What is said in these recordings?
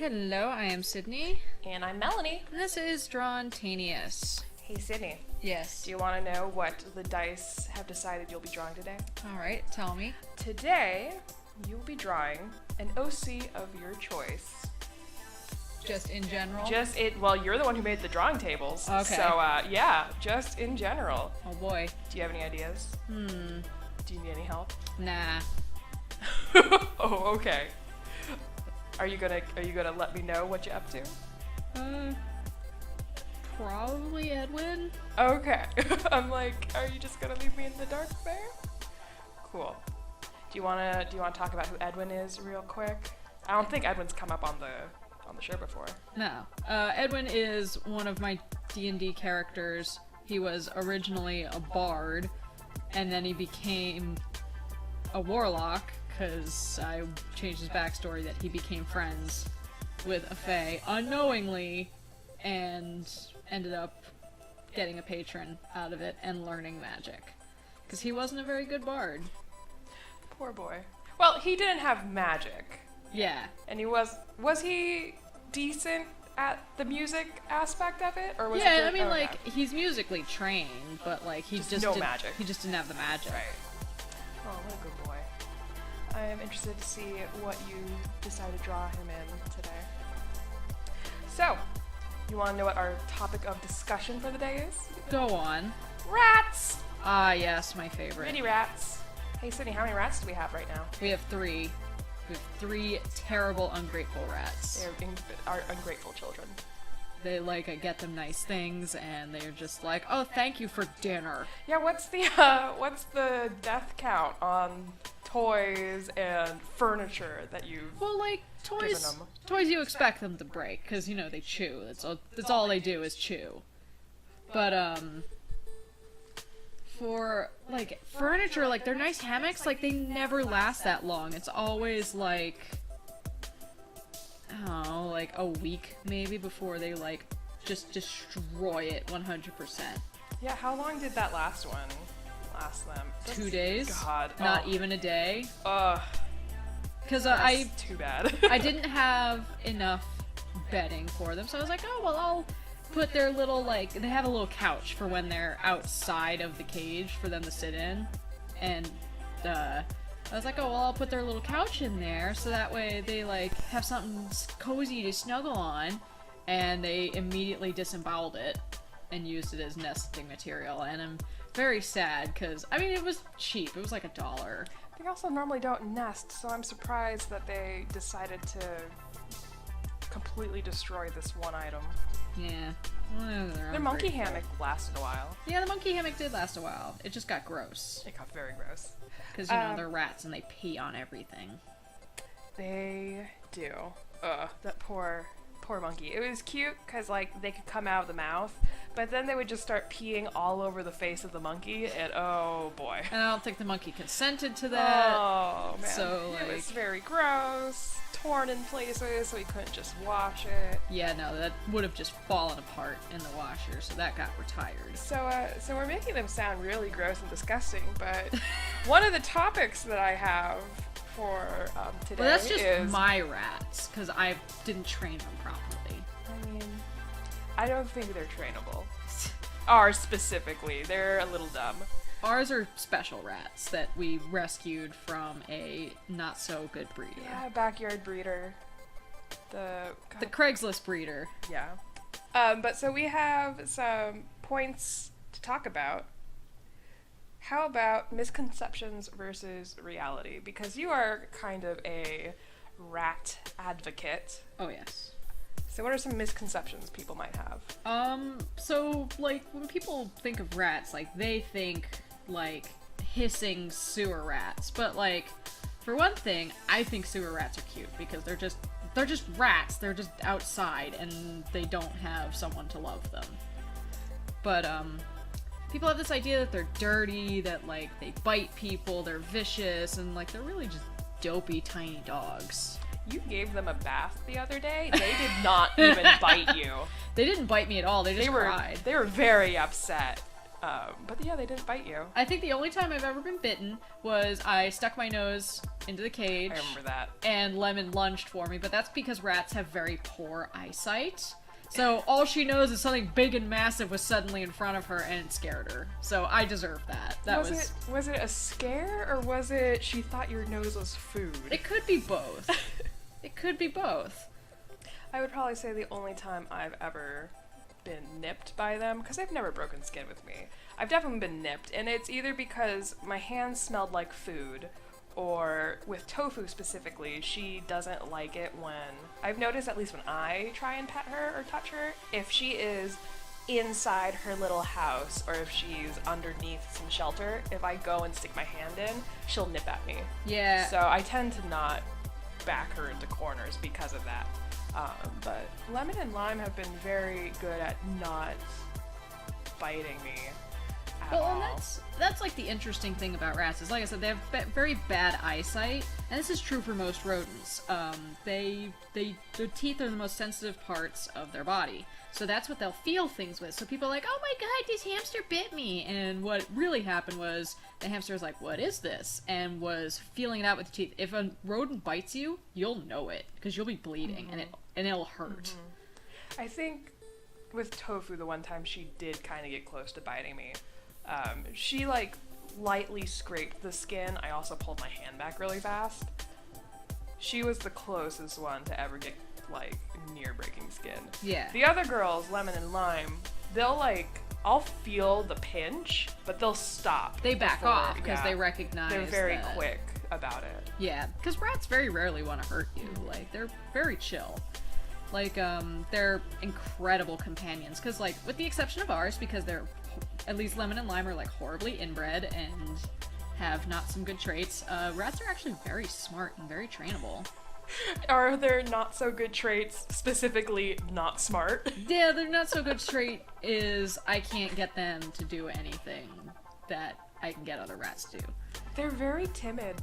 Hello, I am Sydney, And I'm Melanie. and this is Drawntaneous. Hey Sydney, Yes. do you want to know what the dice have decided you'll be drawing today? Alright, tell me. Today, you'll be drawing an OC of your choice. Just in general? Well, you're the one who made the drawing tables. Okay. So, yeah, just in general. Oh boy. Do you have any ideas? Do you need any help? Nah. Oh, okay. Are you gonna let me know what you're up to? Probably Edwin? Okay. I'm like, are you just gonna leave me in the dark there? Cool. Do you wanna talk about who Edwin is real quick? I don't think Edwin's come up on the show before. No. Edwin is one of my D&D characters. He was originally a bard, and then he became a warlock, because I changed his backstory that he became friends with a fae unknowingly, and ended up getting a patron out of it and learning magic. Because he wasn't a very good bard. Poor boy. Well, he didn't have magic. Yeah. And was he decent at the music aspect of it, or was it Yeah, just, I mean, okay. he's musically trained, but, he Just just no didn't, magic. He just didn't have the magic. Right. Oh, what a good boy. I am interested to see what you decide to draw him in today. So, you want to know what our topic of discussion for the day is? Go on. Rats! Ah, yes, my favorite. Mini rats. Hey, Sydney, how many rats do we have right now? We have three. We have three terrible, ungrateful rats. They're our ungrateful children. They I get them nice things, and they're just like, oh, thank you for dinner. Yeah, what's the death count on toys and furniture that you've Well, given toys, them? toys you expect them to break, because, they chew. That's all they do is chew. But, for, furniture, they're nice hammocks, they never last that long. It's always, I don't know, a week, maybe, before they, just destroy it 100%. Yeah, how long did that last one last them? 2 days? God. Not even a day? Ugh. Because That's too bad. I didn't have enough bedding for them, so I was like, oh, well, I'll put their little, they have a little couch for when they're outside of the cage for them to sit in, and, I was like, oh, well, I'll put their little couch in there, so that way they, have something cozy to snuggle on, and they immediately disemboweled it and used it as nesting material, and I'm very sad, because, it was cheap. It was $1. They also normally don't nest, so I'm surprised that they decided to completely destroy this one item. Yeah. Their monkey hammock lasted a while. Yeah, the monkey hammock did last a while. It just got gross. It got very gross. Because, they're rats and they pee on everything. They do. That poor monkey. It was cute because, they could come out of the mouth, but then they would just start peeing all over the face of the monkey, and oh boy. And I don't think the monkey consented to that. Oh, man. So, it was very gross, torn in places, so we couldn't just wash it. Yeah, no, that would have just fallen apart in the washer, so that got retired. So we're making them sound really gross and disgusting, but one of the topics that I have for today Well, that's just is... my rats, because I didn't train them properly. I don't think they're trainable. Ours specifically. They're a little dumb. Ours are special rats that we rescued from a not-so-good breeder. Yeah, backyard breeder. The Craigslist breeder. Yeah. But so we have some points to talk about. How about misconceptions versus reality? Because you are kind of a rat advocate. Oh, yes. So what are some misconceptions people might have? So, when people think of rats, they think, hissing sewer rats. But, for one thing, I think sewer rats are cute, because they're just rats. They're just outside, and they don't have someone to love them. But, people have this idea that they're dirty, that, they bite people, they're vicious, and, they're really just dopey, tiny dogs. You gave them a bath the other day. They did not even bite you. They didn't bite me at all. They just cried. They were very upset. But yeah, they didn't bite you. I think the only time I've ever been bitten was I stuck my nose into the cage. I remember that. And Lemon lunged for me, but that's because rats have very poor eyesight. So all she knows is something big and massive was suddenly in front of her, and it scared her. So I deserve that. Was it a scare, or was it she thought your nose was food? It could be both. It could be both. I would probably say the only time I've ever been nipped by them, because they've never broken skin with me. I've definitely been nipped, and it's either because my hands smelled like food, or with Tofu specifically, she doesn't like it when... I've noticed, at least when I try and pet her or touch her, if she is inside her little house, or if she's underneath some shelter, if I go and stick my hand in, she'll nip at me. Yeah. So I tend to not back her into corners because of that. But Lemon and Lime have been very good at not biting me at all. Well, and that's like the interesting thing about rats is, like I said, they have very bad eyesight, and this is true for most rodents. Their teeth are the most sensitive parts of their body, so that's what they'll feel things with. So people are like, "Oh my god, this hamster bit me!" And what really happened was the hamster was like, "What is this?" and was feeling it out with the teeth. If a rodent bites you, you'll know it because you'll be bleeding, and it'll hurt. I think with Tofu, the one time she did kind of get close to biting me. She like lightly scraped the skin. I also pulled my hand back really fast. She was the closest one to ever get like near breaking skin. Yeah. The other girls, Lemon and Lime, they'll like, I'll feel the pinch, but they'll stop. They back off because they recognize they're very quick about it. Yeah, because rats very rarely want to hurt you. Like, they're very chill. Like, they're incredible companions. Because, like, with the exception of ours, because they're, at least Lemon and Lime are, like, horribly inbred and have not some good traits, rats are actually very smart and very trainable. Are there not so good traits, specifically not smart? Yeah, their not so good trait is I can't get them to do anything that I can get other rats to do. They're very timid.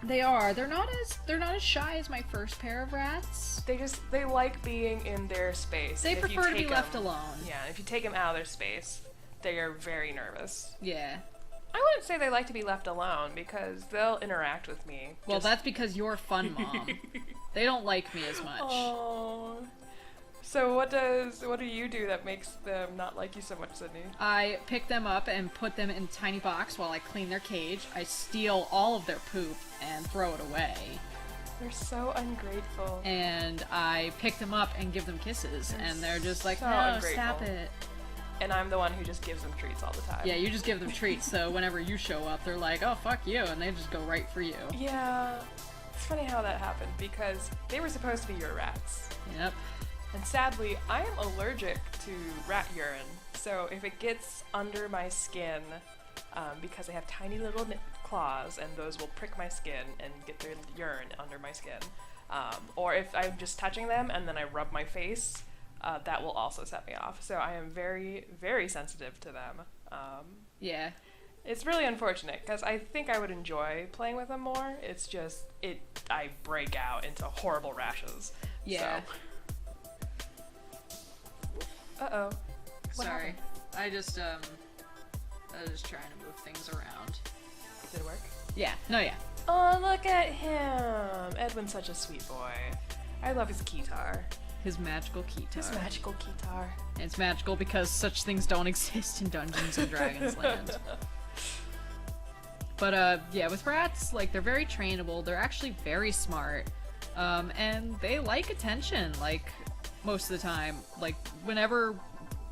They are. They're not as shy as my first pair of rats. They like being in their space. They prefer to be left alone. Yeah, if you take them out of their space, they are very nervous. Yeah. I wouldn't say they like to be left alone because they'll interact with me. Well, that's because you're fun, Mom. They don't like me as much. Oh. So what do you do that makes them not like you so much, Sydney? I pick them up and put them in a tiny box while I clean their cage. I steal all of their poop and throw it away. They're so ungrateful. And I pick them up and give them kisses, and they're just like, so no, ungrateful. stop it. And I'm the one who just gives them treats all the time. Yeah, you just give them treats, so whenever you show up, they're like, oh, fuck you, and they just go right for you. Yeah. It's funny how that happened, because they were supposed to be your rats. Yep. And sadly, I am allergic to rat urine, so if it gets under my skin, because they have tiny little claws, and those will prick my skin and get their urine under my skin, or if I'm just touching them and then I rub my face, that will also set me off. So I am very, very sensitive to them. Yeah. It's really unfortunate, because I think I would enjoy playing with them more. It's just, I break out into horrible rashes. Yeah. So. Uh-oh. Sorry. Happened? I was just trying to move things around. Did it work? Yeah. No, yeah. Oh, look at him! Edwin's such a sweet boy. I love his keytar. His magical keytar. His magical keytar. It's magical because such things don't exist in Dungeons and Dragons land. But, yeah, with rats, like, they're very trainable, they're actually very smart, and they like attention, like, most of the time. Like, whenever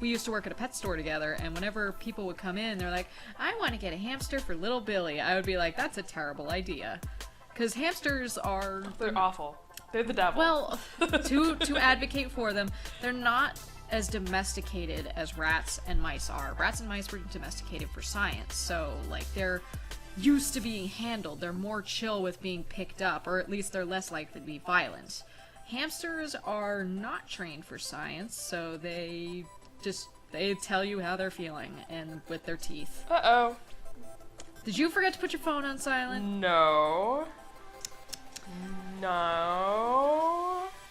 we used to work at a pet store together, and whenever people would come in, they're like, I want to get a hamster for little Billy, I would be like, that's a terrible idea. Because hamsters are... They're awful. They're the devil. Well, to advocate for them, they're not as domesticated as rats and mice are. Rats and mice were domesticated for science, so, like, they're used to being handled. They're more chill with being picked up, or at least they're less likely to be violent. Hamsters are not trained for science, so they tell you how they're feeling, and with their teeth. Uh-oh. Did you forget to put your phone on silent? No.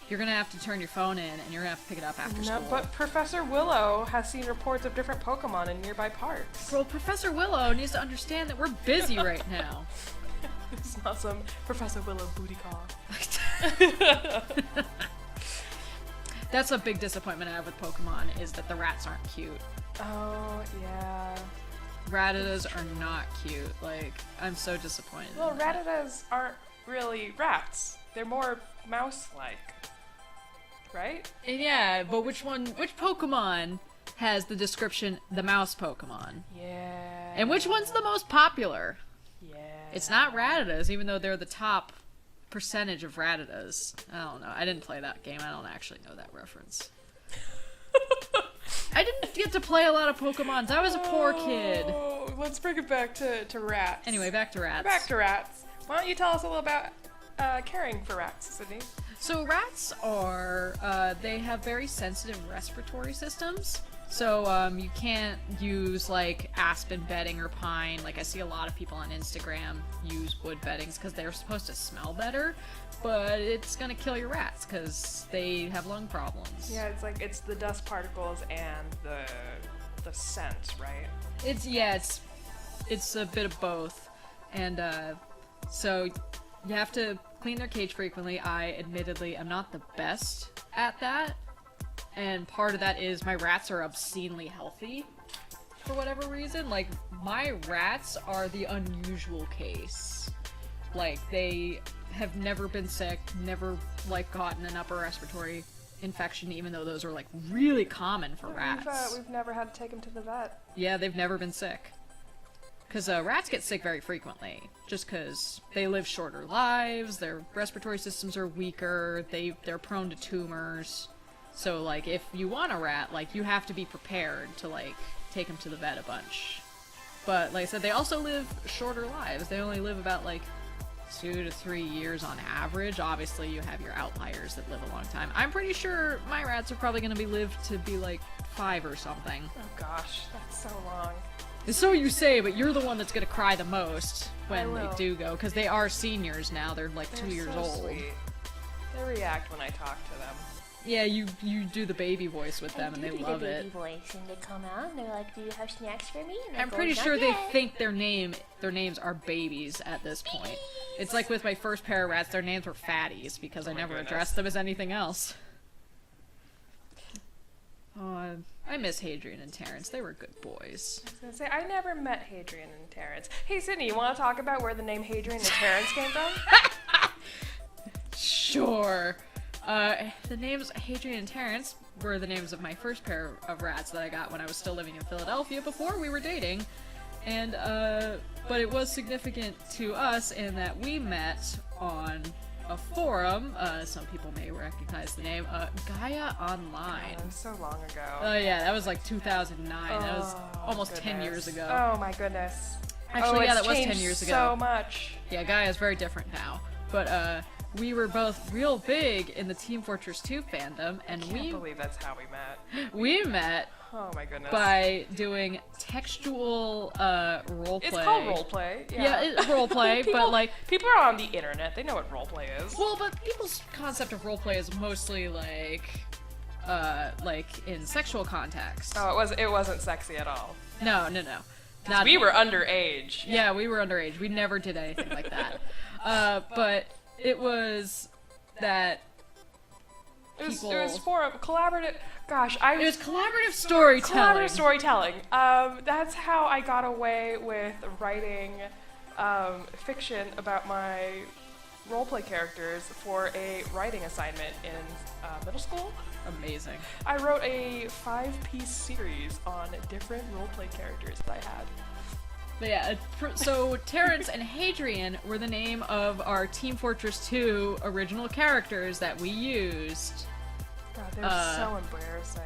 you're gonna have to turn your phone in, and you're gonna have to pick it up after No, school. but Professor Willow has seen reports of different Pokemon in nearby parks. Well, Professor Willow needs to understand that we're busy right now. This is not some Professor Willow booty call. That's a big disappointment I have with Pokemon, is that the rats aren't cute. Oh, yeah. Rattatas are not cute. Like, I'm so disappointed. Well, in that. Rattatas aren't really rats. They're more mouse-like. Right? And yeah, but which Pokemon has the description, the mouse Pokemon? Yeah. And which one's the most popular? Yeah. It's not Rattatas, even though they're the top percentage of Rattatas. I don't know. I didn't play that game. I don't actually know that reference. I didn't get to play a lot of Pokemons. I was a poor kid. Oh, let's bring it back to rats. Anyway, back to rats. Back to rats. Why don't you tell us a little about caring for rats, Sydney? So rats are, they have very sensitive respiratory systems. So you can't use like aspen bedding or pine. Like I see a lot of people on Instagram use wood beddings because they're supposed to smell better, but it's gonna kill your rats because they have lung problems. Yeah, it's the dust particles and the scent, right? It's a bit of both, and so you have to clean their cage frequently. I admittedly am not the best at that. And part of that is my rats are obscenely healthy for whatever reason. Like, my rats are the unusual case. Like, they have never been sick, never, like, gotten an upper respiratory infection, even though those are, like, really common for rats. We've never had to take them to the vet. Yeah, they've never been sick. Because rats get sick very frequently, just because they live shorter lives, their respiratory systems are weaker, they're prone to tumors. So, like, if you want a rat, like, you have to be prepared to, like, take them to the vet a bunch. But, like I said, they also live shorter lives. They only live about, like, 2 to 3 years on average. Obviously, you have your outliers that live a long time. I'm pretty sure my rats are probably going to be lived to be, like, 5 or something. Oh gosh, that's so long. So you say, but you're the one that's going to cry the most when I will. they do go, because they are seniors now. They're, like, They're 2 years so old. Sweet. They react when I talk to them. Yeah, you do the baby voice with them, and they love the it. baby voice, and they come out and they're like, "Do you have snacks for me?" And I I'm go, pretty "Not sure they yet." think their names are babies at this point. It's like with my first pair of rats, their names were fatties because I my never goodness. addressed them as anything else. Oh, I miss Hadrian and Terrence. They were good boys. I was gonna say, I never met Hadrian and Terrence. Hey, Sydney, you want to talk about where the name Hadrian and Terrence came from? Sure. The names Hadrian and Terrence were the names of my first pair of rats that I got when I was still living in Philadelphia before we were dating. And, but it was significant to us in that we met on a forum, some people may recognize the name, Gaia Online. Oh, so long ago. Oh yeah, that was like 2009. That was Oh, almost 10 goodness. years ago. Oh my goodness. Actually, yeah, it's that was 10 changed years ago. So much. Yeah, Gaia is very different now. But, we were both real big in the Team Fortress 2 fandom, and Can't believe that's how we met. we met Oh my goodness. by doing textual roleplay. It's called roleplay. Yeah, roleplay, but like people are on the internet. They know what roleplay is. well, but people's concept of roleplay is mostly like in sexual context. Oh, it wasn't sexy at all. No. Not We were underage. Yeah, we were underage. We never did anything like that. But it was that It was people- for collaborative. Gosh, it was collaborative storytelling. Collaborative storytelling. That's how I got away with writing fiction about my roleplay characters for a writing assignment in middle school. Amazing. I wrote a 5-piece series on different roleplay characters that I had. But yeah, so Terrence and Hadrian were the name of our Team Fortress 2 original characters that we used. God, they're so embarrassing.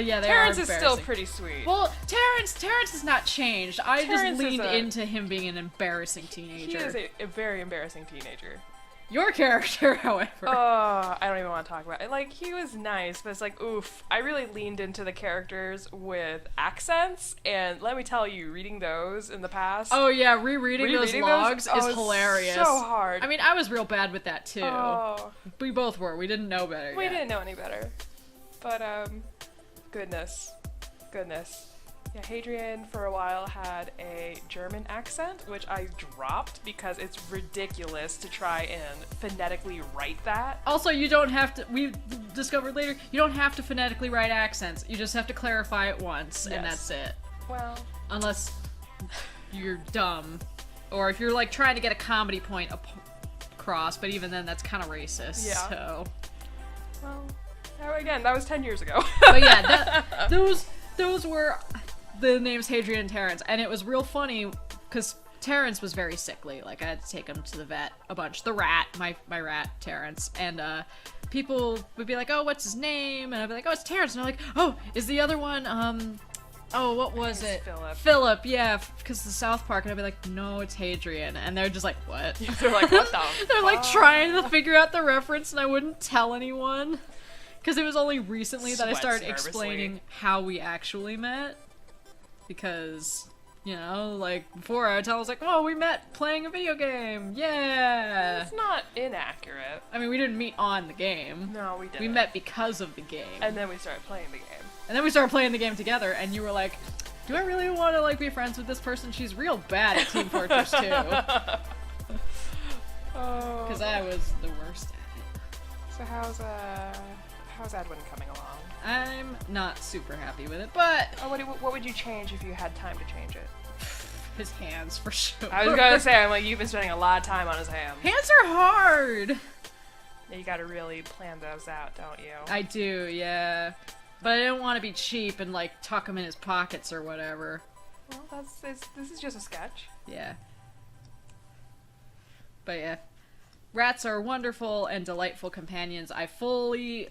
Yeah, they Terrence are is still embarrassing. pretty sweet. Well, Terrence has not changed. I Terrence just is leaned a- into him being an embarrassing teenager. He is a very embarrassing teenager. Your character, however. Oh, I don't even want to talk about it. Like, he was nice, but it's like, oof. I really leaned into the characters with accents, and let me tell you, reading those in the past. Oh yeah, rereading those logs is hilarious. So hard. I mean, I was real bad with that too. Oh. We both were. We didn't know better. We yet. didn't know any better. But, goodness. Yeah, Hadrian for a while had a German accent, which I dropped because it's ridiculous to try and phonetically write that. Also, you don't have to, we discovered later, you don't have to phonetically write accents. You just have to clarify it once, and that's it. Well. Unless you're dumb. Or if you're, like, trying to get a comedy point across, but even then, that's kind of racist, Yeah. so. Well, again, that was 10 years ago. But yeah, those were the names Hadrian and Terrence, and it was real funny, because Terrence was very sickly. Like, I had to take him to the vet a bunch. The rat, my rat, Terrence, and people would be like, oh, what's his name? And I'd be like, oh, it's Terrence. And they're like, oh, is the other one, oh, what was it? Philip, yeah, because the South Park. And I'd be like, no, it's Hadrian. And they're just like, what? They're like, what the They're like fuck? trying to figure out the reference, and I wouldn't tell anyone. Because it was only recently that I Sweats started nervously. explaining how we actually met. Because, you know, like, before I would tell, I was like, oh, we met playing a video game. Yeah. It's not inaccurate. I mean, we didn't meet on the game. No, we didn't. We met because of the game. And then we started playing the game. And then we started playing the game together, and you were like, do I really want to, like, be friends with this person? She's real bad at Team Fortress 2. Because I was the worst at it. So how's Edwin coming along? I'm not super happy with it, but Oh, what would you change if you had time to change it? his hands, for sure. I was gonna say, I'm like, you've been spending a lot of time on his hands. Hands are hard! You gotta really plan those out, don't you? I do, yeah. But I don't want to be cheap and, like, tuck them in his pockets or whatever. Well, this is just a sketch. Yeah. But yeah. Rats are wonderful and delightful companions. I fully...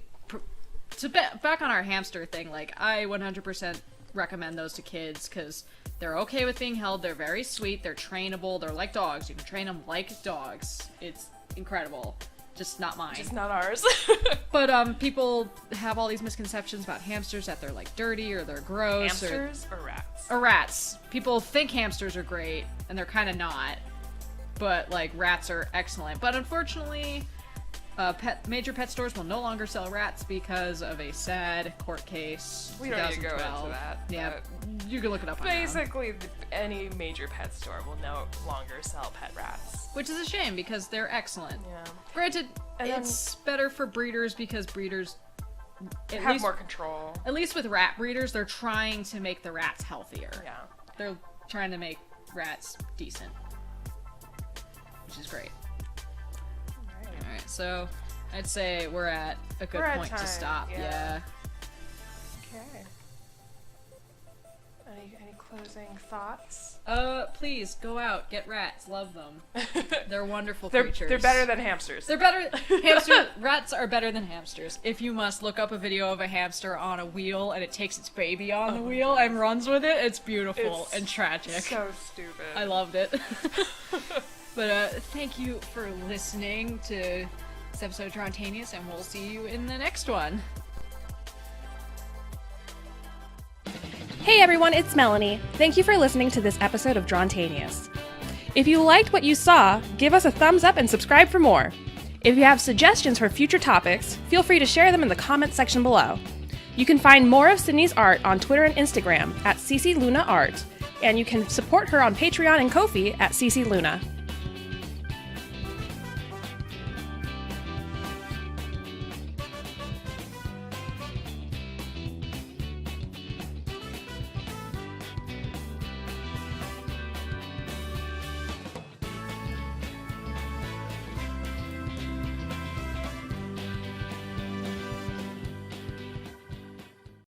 back on our hamster thing, like, I 100% recommend those to kids, because they're okay with being held, they're very sweet, they're trainable, they're like dogs. You can train them like dogs. It's incredible. Just not mine. Just not ours. But, people have all these misconceptions about hamsters, that they're, like, dirty or they're gross. Hamsters or rats? Or rats. People think hamsters are great, and they're kind of not. But, like, rats are excellent. But unfortunately, major pet stores will no longer sell rats because of a sad court case. We don't need to go 2012. into that. Yeah, but you can look it up on your own. basically, any major pet store will no longer sell pet rats. Which is a shame, because they're excellent. Yeah. Granted, And then- it's better for breeders, because breeders... Have more control. At least with rat breeders, they're trying to make the rats healthier. Yeah. They're trying to make rats decent. Which is great. Alright, so I'd say we're at a good We're at point to time, stop. yeah. Yeah. Okay. Any closing thoughts? Please go out, get rats, love them. They're wonderful They're creatures. better than hamsters. They're better. Rats are better than hamsters. If you must, look up a video of a hamster on a wheel and it takes its baby on the wheel and runs with it. It's beautiful It's and tragic. So stupid. I loved it. But thank you for listening to this episode of Drawntaneous, and we'll see you in the next one. Hey everyone, it's Melanie. Thank you for listening to this episode of Drawntaneous. If you liked what you saw, give us a thumbs up and subscribe for more. If you have suggestions for future topics, feel free to share them in the comments section below. You can find more of Sydney's art on Twitter and Instagram at CCLunaArt, and you can support her on Patreon and Ko-fi at CC Luna.